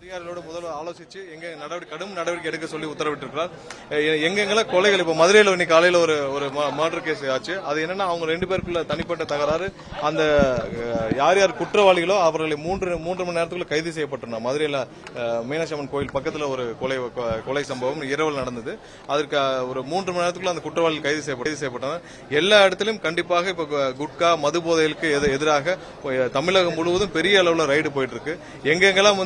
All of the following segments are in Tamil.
அதிகாரிகளோடு முதல்ல ஆலோசிச்சு கடும் நடவடிக்கை எடுக்க சொல்லி உத்தரவிட்டிருக்கிறார். எங்கெங்கெல்லாம் கொலைகள் இப்ப மதுரையில் இன்னைக்கு காலையில் ஒரு மர்டர் கேஸ் ஆச்சு. அது என்னன்னா அவங்க 2 பேருக்குள்ள தனிப்பட்ட தகராறு. அந்த யார் யார் குற்றவாளிகளோ அவர்களை 3 மணி நேரத்துக்குள்ள கைது செய்யப்பட்டிருந்தார். மதுரையில் மீனாட்சி அம்மன் கோயில் பக்கத்தில் ஒரு கொலை சம்பவம் இரவில் நடந்தது. அதற்கு ஒரு 3 மணி நேரத்துக்குள்ள அந்த குற்றவாளிகள் கைது செய்யப்பட்டனர். எல்லா இடத்திலும் கண்டிப்பாக இப்ப குட்கா மது போதைகளுக்கு எதிராக தமிழகம் முழுவதும் பெரிய அளவில் ரைடு போயிட்டு இருக்கு. எங்கெங்கெல்லாம்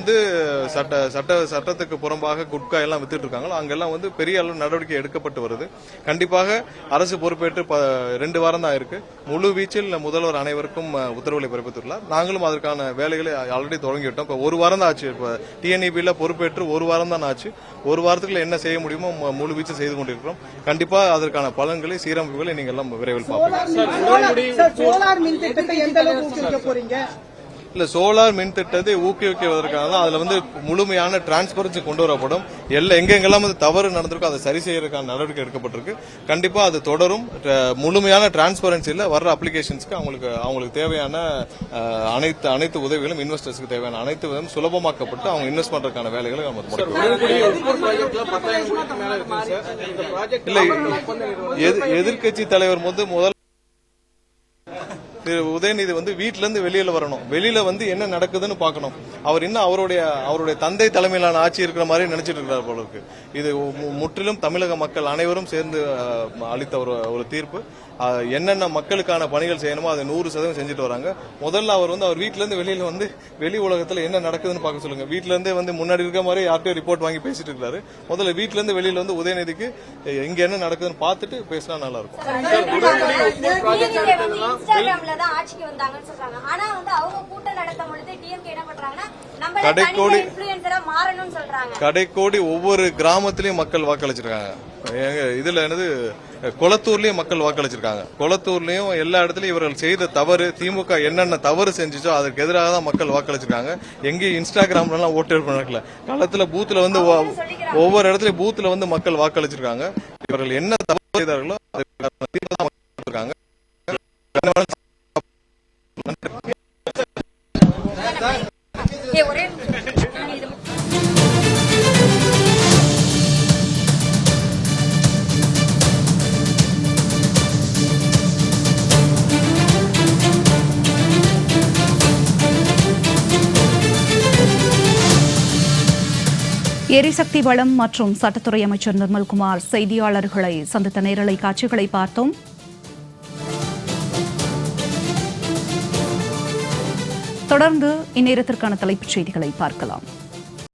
சட்டத்துக்கு புறம்பாக குட்கா எல்லாம் வித்துட்டு இருக்காங்களோ அங்கெல்லாம் பெரிய அளவு நடவடிக்கை எடுக்கப்பட்டு வருது. கண்டிப்பாக அரசு பொறுப்பேற்று 2 வாரம் தான் இருக்கு. முழு வீச்சில் முதல்வர் அனைவருக்கும் உத்தரவுகளை பிறப்பித்துள்ளார். நாங்களும் அதற்கான வேலைகளை ஆல்ரெடி தொடங்கிவிட்டோம். இப்ப 1 வாரம் தான் ஆச்சு. இப்ப டிஎன்இபில பொறுப்பேற்று 1 வாரம் தான் ஆச்சு. 1 வாரத்துக்குள்ள என்ன செய்ய முடியுமோ முழு வீச்சு செய்து கொண்டிருக்கிறோம். கண்டிப்பா அதற்கான பலன்களை சீரமைப்புகளை நீங்க எல்லாம் விரைவில் பார்ப்பீங்க. இல்ல சோலார் மின் திட்டத்தை ஊக்குவிக்கிறதுக்காக அதுல முழுமையான டிரான்ஸ்பரன்சி கொண்டு வரப்படும். எங்கெங்கெல்லாம் தவறு நடந்திருக்கோ அதை சரி செய்யறதுக்கான நடவடிக்கை எடுக்கப்பட்டிருக்கு. கண்டிப்பா அது தொடரும். முழுமையான டிரான்ஸ்பரன்சியில் வர்ற அப்ளிகேஷன்ஸ்க்கு அவங்களுக்கு தேவையான அனைத்து உதவிகளும் இன்வெஸ்டர்ஸ்க்கு தேவையான அனைத்து விதமும் சுலபமாக்கப்பட்டு அவங்க இன்வெஸ்ட் பண்றதுக்கான வேலைகளை நம்ம இல்ல எதிர்கட்சி தலைவர் முதல் உதயநிதி வீட்டில இருந்து வெளியில வரணும். வெளியில என்ன நடக்குதுன்னு பார்க்கணும். அவர் இன்னும் அவருடைய தந்தை தலைமையிலான ஆட்சி இருக்கிற மாதிரி நினைச்சிட்டு இருக்கிறார் போல இருக்கு. இது முற்றிலும் தமிழக மக்கள் அனைவரும் சேர்ந்து அளித்த ஒரு தீர்ப்பு. என்னென்ன மக்களுக்கான பணிகள் செய்யணுமோ அதை 100% செஞ்சுட்டு வராங்க. முதல்ல அவர் வீட்டில இருந்து வெளியில வெளி உலகத்துல என்ன நடக்குதுன்னு பார்க்க சொல்லுங்க. வீட்டுல இருந்தே முன்னாடி இருக்க மாதிரி யார்கிட்டயும் ரிப்போர்ட் வாங்கி பேசிட்டு இருக்காரு. முதல்ல வீட்டுல இருந்து வெளியில உதயநிதிக்கு இங்க என்ன நடக்குதுன்னு பார்த்துட்டு பேசினா நல்லா இருக்கும். கடைக்கோடி ஒவ்வொரு கிராமத்திலயும் மக்கள் வாக்களிச்சிருக்காங்க. இதுல கொளத்தூர்லயும் மக்கள் வாக்களிச்சிருக்காங்க. கொளத்தூர்லயும் எல்லா இடத்துலயும் இவர்கள் செய்த தவறு, திமுக என்னென்ன தவறு செஞ்சுச்சோ அதற்கு எதிராக தான் மக்கள் வாக்களிச்சிருக்காங்க. எங்கேயும் இன்ஸ்டாகிராம்ல எல்லாம் ஓட்டு நடக்கல. களத்துல பூத்துல ஒவ்வொரு இடத்துலயும் பூத்துல மக்கள் வாக்களிச்சிருக்காங்க. இவர்கள் என்ன தவறு செய்தார்களோ இருக்காங்க. எரிசக்தி வளம் மற்றும் சட்டத்துறை அமைச்சர் நிர்மல்குமார் செய்தியாளர்களை சந்தித்த நேரலை காட்சிகளை பார்த்தோம். தொடர்ந்து இந்நேரத்திற்கான தலைப்புச் செய்திகளை பார்க்கலாம்.